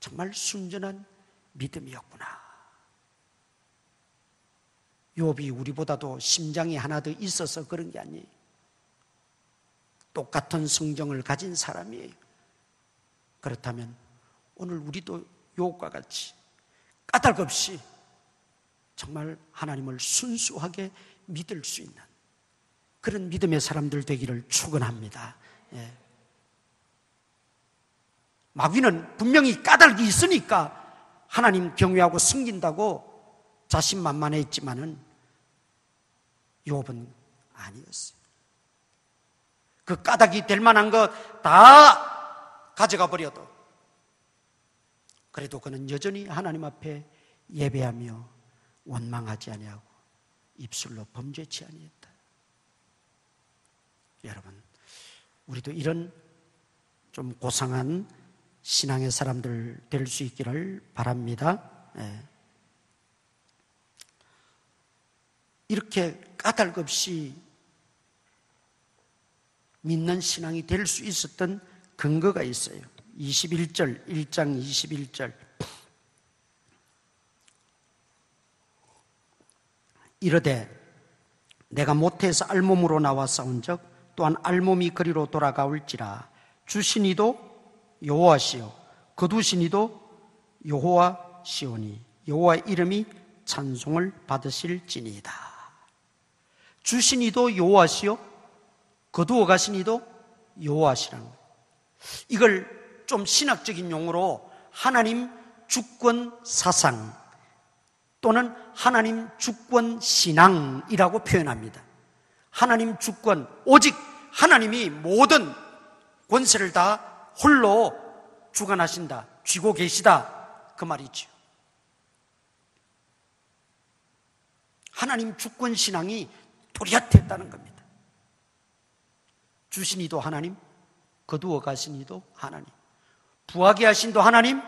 정말 순전한 믿음이었구나. 욥이 우리보다도 심장이 하나 더 있어서 그런 게 아니에요. 똑같은 성정을 가진 사람이에요. 그렇다면 오늘 우리도 욥과 같이 까닭 없이 정말 하나님을 순수하게 믿을 수 있는 그런 믿음의 사람들 되기를 축원합니다. 예. 마귀는 분명히 까닭이 있으니까 하나님 경외하고 섬긴다고 자신만만했지만은 욥은 아니었어요. 그 까닭이 될 만한 것 다 가져가 버려도 그래도 그는 여전히 하나님 앞에 예배하며 원망하지 아니하고 입술로 범죄치 아니했다. 여러분, 우리도 이런 좀 고상한 신앙의 사람들 될 수 있기를 바랍니다. 예. 이렇게 까닭 없이 믿는 신앙이 될 수 있었던 근거가 있어요. 21절, 1장 21절. 이르되 내가 모태에서 알몸으로 나와 싸운즉 또한 알몸이 그리로 돌아가올지라. 주시니도 여호와시요 거두시니도 여호와시오니 여호와의 이름이 찬송을 받으실지니이다. 주시니도 여호와시요 거두어 가시니도 여호와시라는 거예요. 이걸 좀 신학적인 용어로 하나님 주권 사상 또는 하나님 주권 신앙이라고 표현합니다. 하나님 주권, 오직 하나님이 모든 권세를 다 홀로 주관하신다, 쥐고 계시다, 그 말이죠. 하나님 주권 신앙이 뚜렷했다는 겁니다. 주시니도 하나님, 거두어 가시니도 하나님, 부하게 하신도 하나님,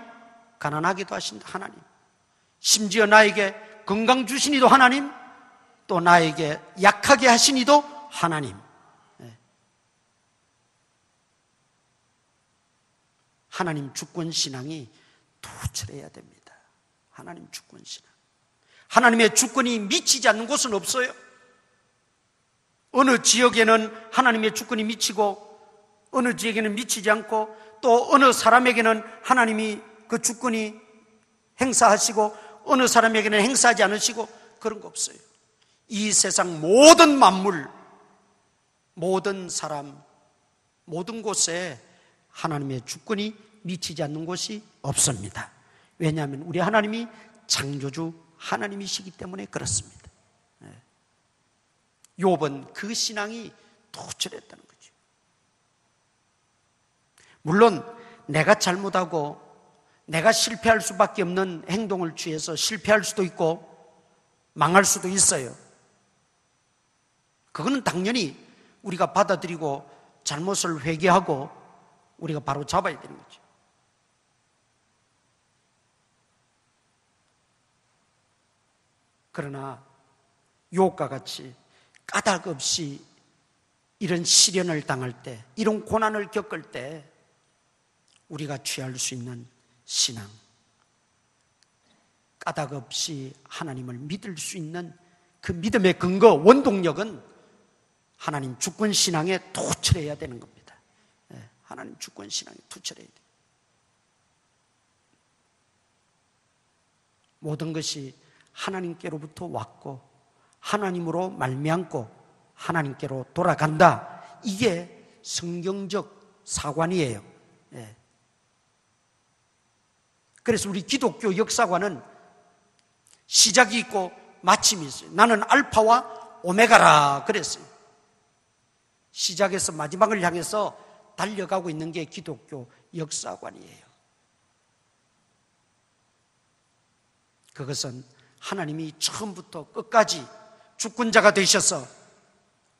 가난하게도 하신도 하나님, 심지어 나에게 건강 주시니도 하나님, 또 나에게 약하게 하시니도 하나님. 하나님 주권 신앙이 투철해야 됩니다. 하나님 주권 신앙. 하나님의 주권이 미치지 않는 곳은 없어요. 어느 지역에는 하나님의 주권이 미치고 어느 지역에는 미치지 않고 또 어느 사람에게는 하나님이 그 주권이 행사하시고 어느 사람에게는 행사하지 않으시고 그런 거 없어요. 이 세상 모든 만물, 모든 사람, 모든 곳에 하나님의 주권이 미치지 않는 곳이 없습니다. 왜냐하면 우리 하나님이 창조주 하나님이시기 때문에 그렇습니다. 욥은 그 신앙이 투철했다는 거죠. 물론 내가 잘못하고 내가 실패할 수밖에 없는 행동을 취해서 실패할 수도 있고 망할 수도 있어요. 그거는 당연히 우리가 받아들이고 잘못을 회개하고 우리가 바로 잡아야 되는 거죠. 그러나 욥과 같이 까닭 없이 이런 시련을 당할 때, 이런 고난을 겪을 때 우리가 취할 수 있는 신앙, 까닭 없이 하나님을 믿을 수 있는 그 믿음의 근거, 원동력은 하나님 주권 신앙에 투철해야 되는 겁니다. 하나님 주권 신앙에 투철해야 돼요. 모든 것이 하나님께로부터 왔고 하나님으로 말미암고 하나님께로 돌아간다. 이게 성경적 사관이에요. 그래서 우리 기독교 역사관은 시작이 있고 마침이 있어요. 나는 알파와 오메가라 그랬어요. 시작에서 마지막을 향해서 달려가고 있는 게 기독교 역사관이에요. 그것은 하나님이 처음부터 끝까지 주권자가 되셔서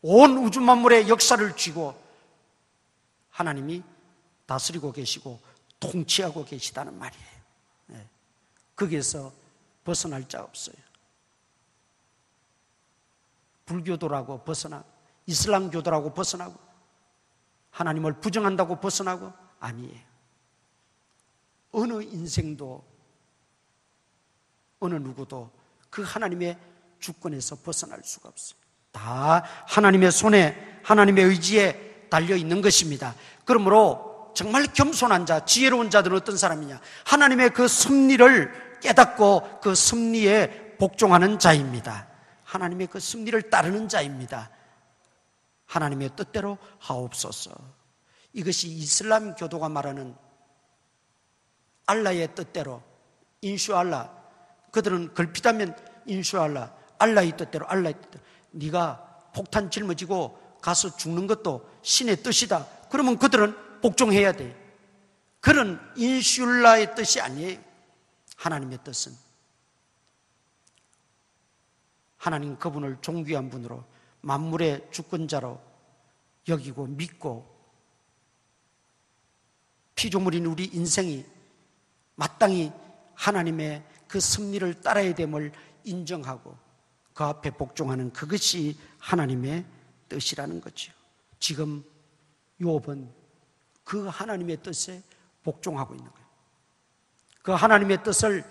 온 우주 만물의 역사를 쥐고 하나님이 다스리고 계시고 통치하고 계시다는 말이에요. 거기에서 벗어날 자 없어요. 불교도라고 벗어나고 이슬람교도라고 벗어나고 하나님을 부정한다고 벗어나고 아니에요. 어느 인생도 어느 누구도 그 하나님의 주권에서 벗어날 수가 없어요. 다 하나님의 손에 하나님의 의지에 달려있는 것입니다. 그러므로 정말 겸손한 자, 지혜로운 자들은 어떤 사람이냐? 하나님의 그 섭리를 깨닫고 그 섭리에 복종하는 자입니다. 하나님의 그 섭리를 따르는 자입니다. 하나님의 뜻대로 하옵소서. 이것이 이슬람 교도가 말하는 알라의 뜻대로, 인슈알라. 그들은 걸핏하면 인슈알라, 알라의 뜻대로, 알라의 뜻대로. 네가 폭탄 짊어지고 가서 죽는 것도 신의 뜻이다. 그러면 그들은 복종해야 돼. 그런 인슐라의 뜻이 아니에요. 하나님의 뜻은 하나님 그분을 존귀한 분으로 만물의 주권자로 여기고 믿고 피조물인 우리 인생이 마땅히 하나님의 그 섭리를 따라야 됨을 인정하고 그 앞에 복종하는 그것이 하나님의 뜻이라는 거죠. 지금 욥은 그 하나님의 뜻에 복종하고 있는 거예요. 그 하나님의 뜻을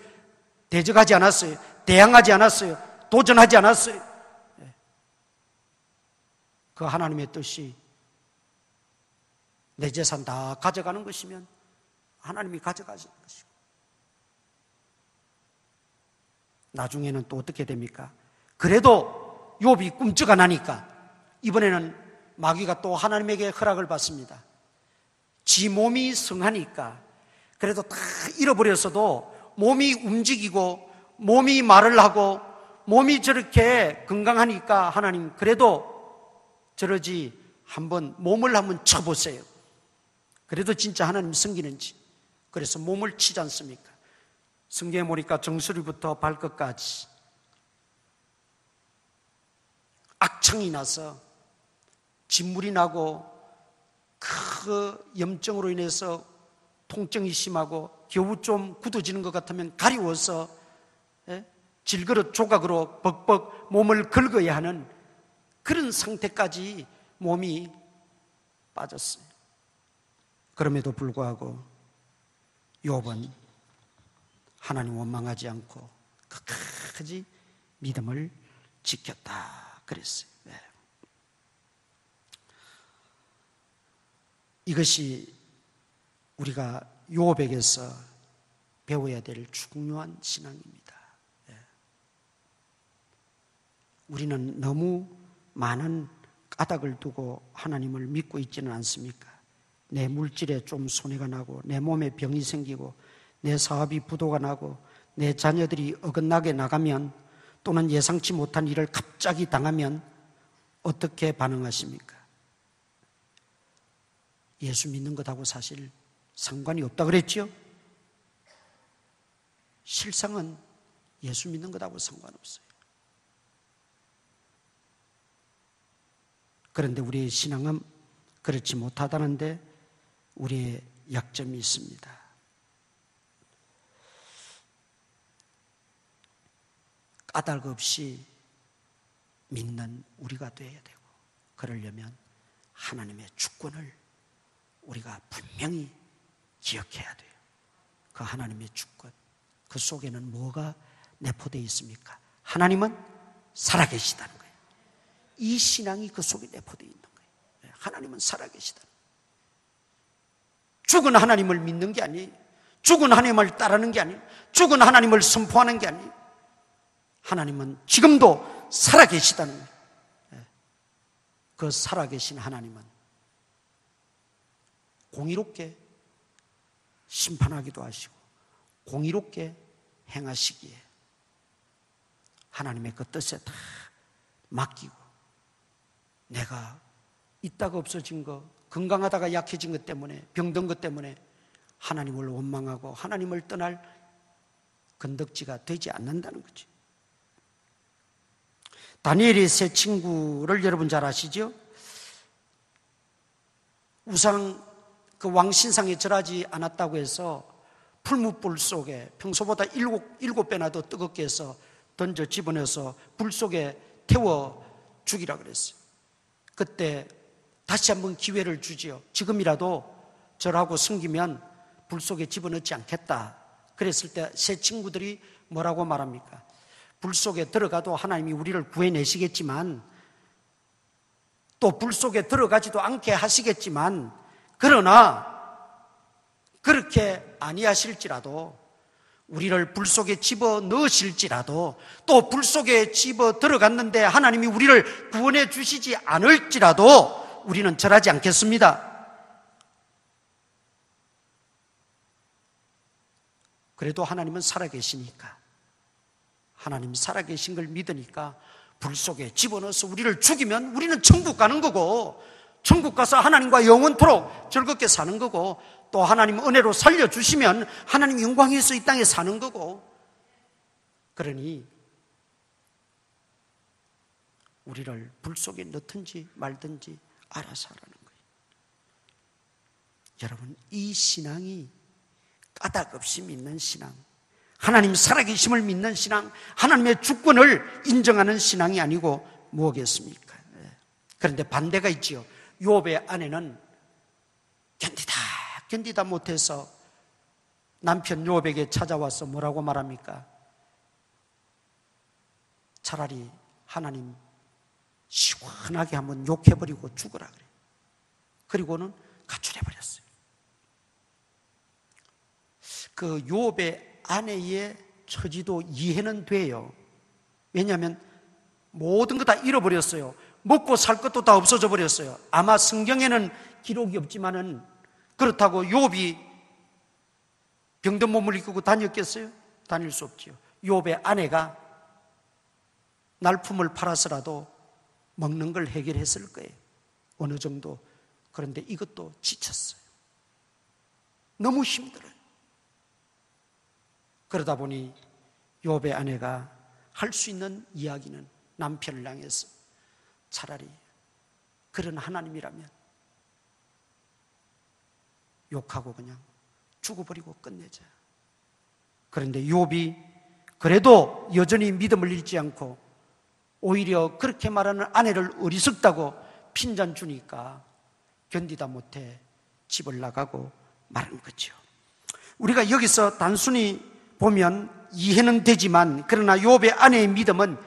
대적하지 않았어요. 대항하지 않았어요. 도전하지 않았어요. 그 하나님의 뜻이 내 재산 다 가져가는 것이면 하나님이 가져가시는 것이고, 나중에는 또 어떻게 됩니까? 그래도 욥이 꿈쩍 안 하니까 이번에는 마귀가 또 하나님에게 허락을 받습니다. 지 몸이 성하니까 그래도 다 잃어버렸어도 몸이 움직이고 몸이 말을 하고 몸이 저렇게 건강하니까 하나님 그래도 저러지 한번 몸을 한번 쳐보세요. 그래도 진짜 하나님 섬기는지. 그래서 몸을 치지 않습니까? 성경에 보니까 정수리부터 발끝까지 악창이 나서 진물이 나고 그 염증으로 인해서 통증이 심하고 겨우 좀 굳어지는 것 같으면 가리워서 질그릇 조각으로 벅벅 몸을 긁어야 하는 그런 상태까지 몸이 빠졌어요. 그럼에도 불구하고 욥은 하나님 원망하지 않고 끝까지 믿음을 지켰다 그랬어요. 이것이 우리가 욥에게서 배워야 될 중요한 신앙입니다. 우리는 너무 많은 까닭을 두고 하나님을 믿고 있지는 않습니까? 내 물질에 좀 손해가 나고 내 몸에 병이 생기고 내 사업이 부도가 나고 내 자녀들이 어긋나게 나가면 또는 예상치 못한 일을 갑자기 당하면 어떻게 반응하십니까? 예수 믿는 것하고 사실 상관이 없다 그랬죠? 실상은 예수 믿는 것하고 상관없어요. 그런데 우리의 신앙은 그렇지 못하다는데 우리의 약점이 있습니다. 까닭 없이 믿는 우리가 되어야 되고, 그러려면 하나님의 주권을 우리가 분명히 기억해야 돼요. 그 하나님의 주권, 그 속에는 뭐가 내포되어 있습니까? 하나님은 살아계시다는 거예요. 이 신앙이 그 속에 내포되어 있는 거예요. 하나님은 살아계시다. 죽은 하나님을 믿는 게 아니에요. 죽은 하나님을 따르는 게 아니에요. 죽은 하나님을 선포하는 게 아니에요. 하나님은 지금도 살아계시다는 거예요. 그 살아계신 하나님은 공의롭게 심판하기도 하시고 공의롭게 행하시기에 하나님의 그 뜻에 다 맡기고, 내가 있다가 없어진 거, 건강하다가 약해진 것 때문에, 병든 것 때문에 하나님을 원망하고 하나님을 떠날 건덕지가 되지 않는다는 거죠. 다니엘의 세 친구를 여러분 잘 아시죠? 우상, 그 왕신상에 절하지 않았다고 해서 풀무불 속에 평소보다 일곱 배나 더 뜨겁게 해서 던져 집어넣어서 불 속에 태워 죽이라 그랬어요. 그때 다시 한번 기회를 주지요. 지금이라도 절하고 숨기면 불 속에 집어넣지 않겠다. 그랬을 때 세 친구들이 뭐라고 말합니까? 불 속에 들어가도 하나님이 우리를 구해내시겠지만, 또 불 속에 들어가지도 않게 하시겠지만, 그러나 그렇게 아니하실지라도, 우리를 불 속에 집어 넣으실지라도, 또 불 속에 집어 들어갔는데 하나님이 우리를 구원해 주시지 않을지라도 우리는 절하지 않겠습니다. 그래도 하나님은 살아계시니까, 하나님 살아계신 걸 믿으니까 불 속에 집어넣어서 우리를 죽이면 우리는 천국 가는 거고, 천국 가서 하나님과 영원토록 즐겁게 사는 거고, 또 하나님 은혜로 살려주시면 하나님 영광에서 이 땅에 사는 거고, 그러니 우리를 불 속에 넣든지 말든지 알아서 하라는 거예요. 여러분, 이 신앙이 까닭 없이 믿는 신앙, 하나님 살아계심을 믿는 신앙, 하나님의 주권을 인정하는 신앙이 아니고 무엇겠습니까? 그런데 반대가 있지요. 욥의 아내는 견디다 못해서 남편 욥에게 찾아와서 뭐라고 말합니까? 차라리 하나님 시원하게 한번 욕해버리고 죽어라 그래. 그리고는 가출해버렸어요. 그 욥의 아내의 처지도 이해는 돼요. 왜냐하면 모든 거 다 잃어버렸어요. 먹고 살 것도 다 없어져 버렸어요. 아마 성경에는 기록이 없지만은 그렇다고 욥이 병든 몸을 이끌고 다녔겠어요? 다닐 수 없지요. 욥의 아내가 날품을 팔아서라도 먹는 걸 해결했을 거예요. 어느 정도. 그런데 이것도 지쳤어요. 너무 힘들어요. 그러다 보니 욥의 아내가 할 수 있는 이야기는 남편을 향해서 차라리 그런 하나님이라면 욕하고 그냥 죽어버리고 끝내자. 그런데 욥이 그래도 여전히 믿음을 잃지 않고 오히려 그렇게 말하는 아내를 어리석다고 핀잔 주니까 견디다 못해 집을 나가고 말한 거죠. 우리가 여기서 단순히 보면 이해는 되지만 그러나 욥의 아내의 믿음은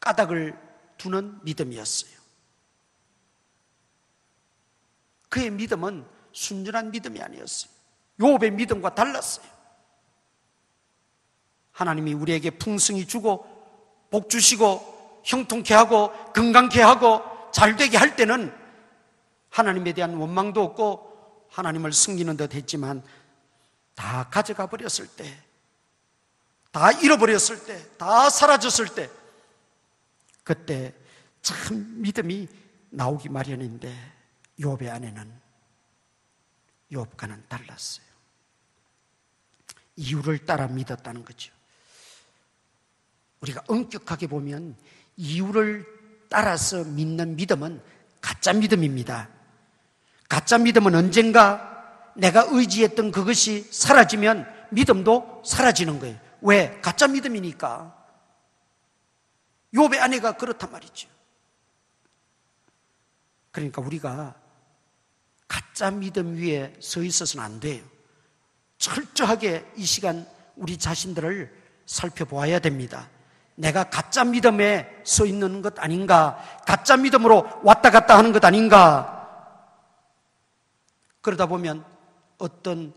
까닭을 두는 믿음이었어요. 그의 믿음은 순전한 믿음이 아니었어요. 욥의 믿음과 달랐어요. 하나님이 우리에게 풍성히 주고 복 주시고 형통케 하고 건강케 하고 잘되게 할 때는 하나님에 대한 원망도 없고 하나님을 숨기는 듯 했지만 다 가져가 버렸을 때, 다 잃어버렸을 때, 다 사라졌을 때 그때 참 믿음이 나오기 마련인데 욥의 아내는 욥과는 달랐어요. 이유를 따라 믿었다는 거죠. 우리가 엄격하게 보면 이유를 따라서 믿는 믿음은 가짜 믿음입니다. 가짜 믿음은 언젠가 내가 의지했던 그것이 사라지면 믿음도 사라지는 거예요. 왜? 가짜 믿음이니까. 욥의 아내가 그렇단 말이죠. 그러니까 우리가 가짜 믿음 위에 서 있어서는 안 돼요. 철저하게 이 시간 우리 자신들을 살펴보아야 됩니다. 내가 가짜 믿음에 서 있는 것 아닌가? 가짜 믿음으로 왔다 갔다 하는 것 아닌가? 그러다 보면 어떤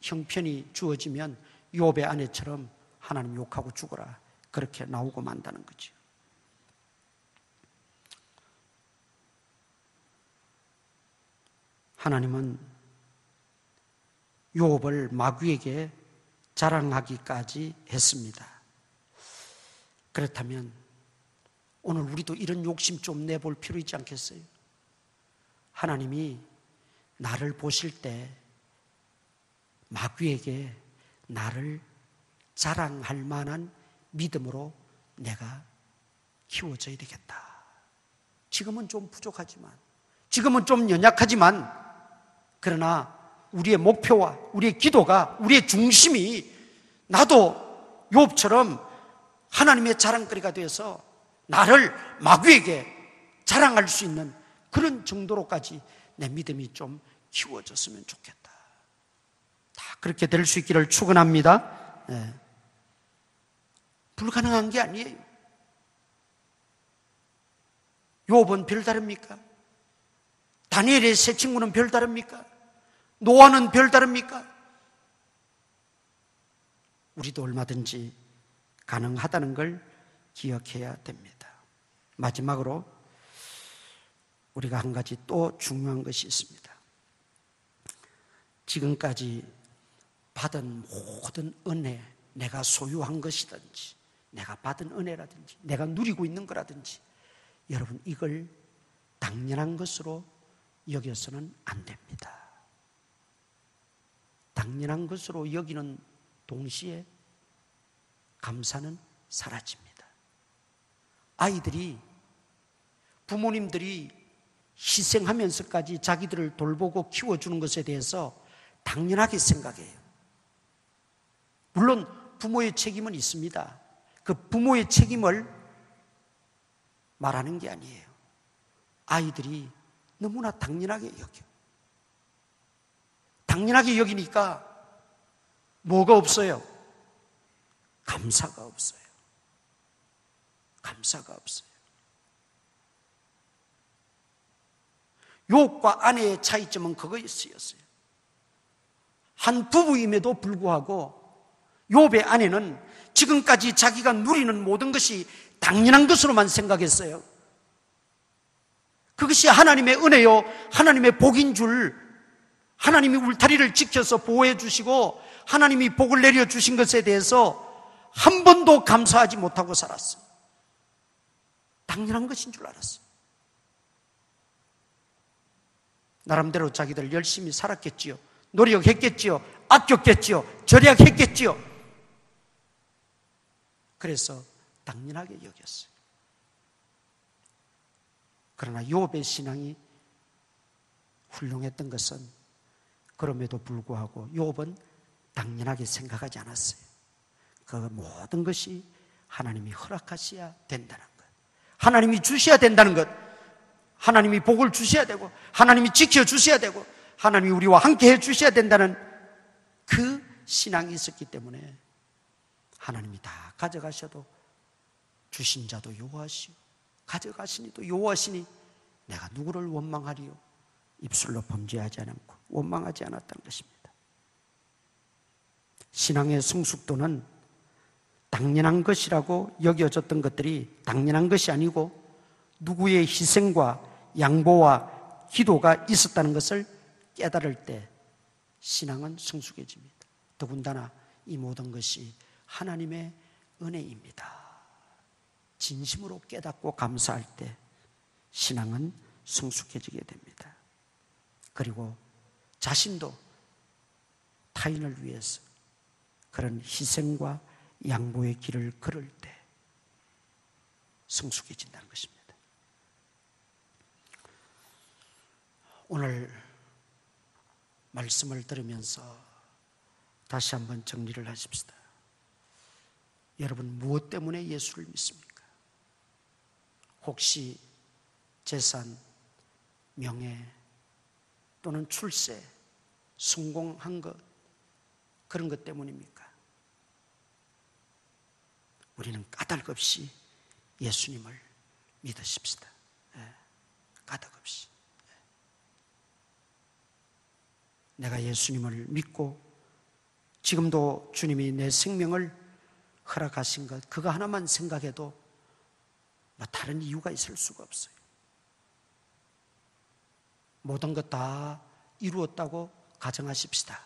형편이 주어지면 욥의 아내처럼 하나님 욕하고 죽어라 그렇게 나오고 만다는 거죠. 하나님은 욥을 마귀에게 자랑하기까지 했습니다. 그렇다면 오늘 우리도 이런 욕심 좀 내볼 필요 있지 않겠어요? 하나님이 나를 보실 때 마귀에게 나를 자랑할 만한 믿음으로 내가 키워져야 되겠다. 지금은 좀 부족하지만, 지금은 좀 연약하지만, 그러나 우리의 목표와 우리의 기도가, 우리의 중심이 나도 욥처럼 하나님의 자랑거리가 되어서 나를 마귀에게 자랑할 수 있는 그런 정도로까지 내 믿음이 좀 키워졌으면 좋겠다. 다 그렇게 될 수 있기를 축원합니다. 네. 불가능한 게 아니에요. 욥은 별다릅니까? 다니엘의 세 친구는 별다릅니까? 노아는 별다릅니까? 우리도 얼마든지 가능하다는 걸 기억해야 됩니다. 마지막으로 우리가 한 가지 또 중요한 것이 있습니다. 지금까지 받은 모든 은혜, 내가 소유한 것이든지 내가 받은 은혜라든지 내가 누리고 있는 거라든지 여러분 이걸 당연한 것으로 여겨서는 안 됩니다. 당연한 것으로 여기는 동시에 감사는 사라집니다. 아이들이 부모님들이 희생하면서까지 자기들을 돌보고 키워주는 것에 대해서 당연하게 생각해요. 물론 부모의 책임은 있습니다. 그 부모의 책임을 말하는 게 아니에요. 아이들이 너무나 당연하게 여겨. 당연하게 여기니까 뭐가 없어요? 감사가 없어요. 감사가 없어요. 욥과 아내의 차이점은 그거였어요. 한 부부임에도 불구하고 욥의 아내는 지금까지 자기가 누리는 모든 것이 당연한 것으로만 생각했어요. 그것이 하나님의 은혜요, 하나님의 복인 줄, 하나님이 울타리를 지켜서 보호해 주시고 하나님이 복을 내려 주신 것에 대해서 한 번도 감사하지 못하고 살았어요. 당연한 것인 줄 알았어요. 나름대로 자기들 열심히 살았겠지요. 노력했겠지요. 아꼈겠지요. 절약했겠지요. 그래서 당연하게 여겼어요. 그러나 욥의 신앙이 훌륭했던 것은 그럼에도 불구하고 욥은 당연하게 생각하지 않았어요. 그 모든 것이 하나님이 허락하셔야 된다는 것, 하나님이 주셔야 된다는 것, 하나님이 복을 주셔야 되고 하나님이 지켜주셔야 되고 하나님이 우리와 함께 해주셔야 된다는 그 신앙이 있었기 때문에 하나님이 다 가져가셔도 주신 자도 여호와시오 가져가시니 또 여호와시니 내가 누구를 원망하리요? 입술로 범죄하지 않고 원망하지 않았다는 것입니다. 신앙의 성숙도는 당연한 것이라고 여겨졌던 것들이 당연한 것이 아니고 누구의 희생과 양보와 기도가 있었다는 것을 깨달을 때 신앙은 성숙해집니다. 더군다나 이 모든 것이 하나님의 은혜입니다. 진심으로 깨닫고 감사할 때 신앙은 성숙해지게 됩니다. 그리고 자신도 타인을 위해서 그런 희생과 양보의 길을 걸을 때 성숙해진다는 것입니다. 오늘 말씀을 들으면서 다시 한번 정리를 하십시다. 여러분, 무엇 때문에 예수를 믿습니까? 혹시 재산, 명예 또는 출세, 성공한 것, 그런 것 때문입니까? 우리는 까닭없이 예수님을 믿으십시다. 까닭없이. 내가 예수님을 믿고 지금도 주님이 내 생명을 허락하신 것, 그거 하나만 생각해도 다른 이유가 있을 수가 없어요. 모든 것 다 이루었다고 가정하십시다.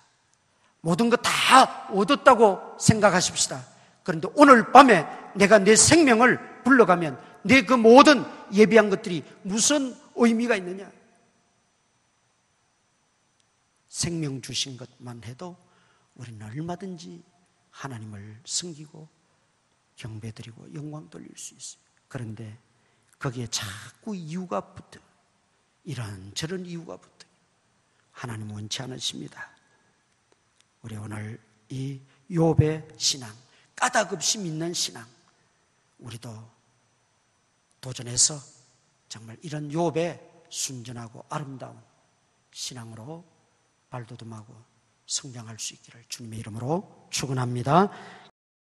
모든 것 다 얻었다고 생각하십시다. 그런데 오늘 밤에 내가 내 생명을 불러가면 내 그 모든 예비한 것들이 무슨 의미가 있느냐? 생명 주신 것만 해도 우리는 얼마든지 하나님을 섬기고 경배드리고 영광 돌릴 수 있어요. 그런데 거기에 자꾸 이유가 붙어, 이런저런 이유가 붙어. 하나님 원치 않으십니다. 우리 오늘 이 욥의 신앙, 까닭없이 믿는 신앙, 우리도 도전해서 정말 이런 욥의 순전하고 아름다운 신앙으로 발돋움하고 성장할 수 있기를 주님의 이름으로 축원합니다.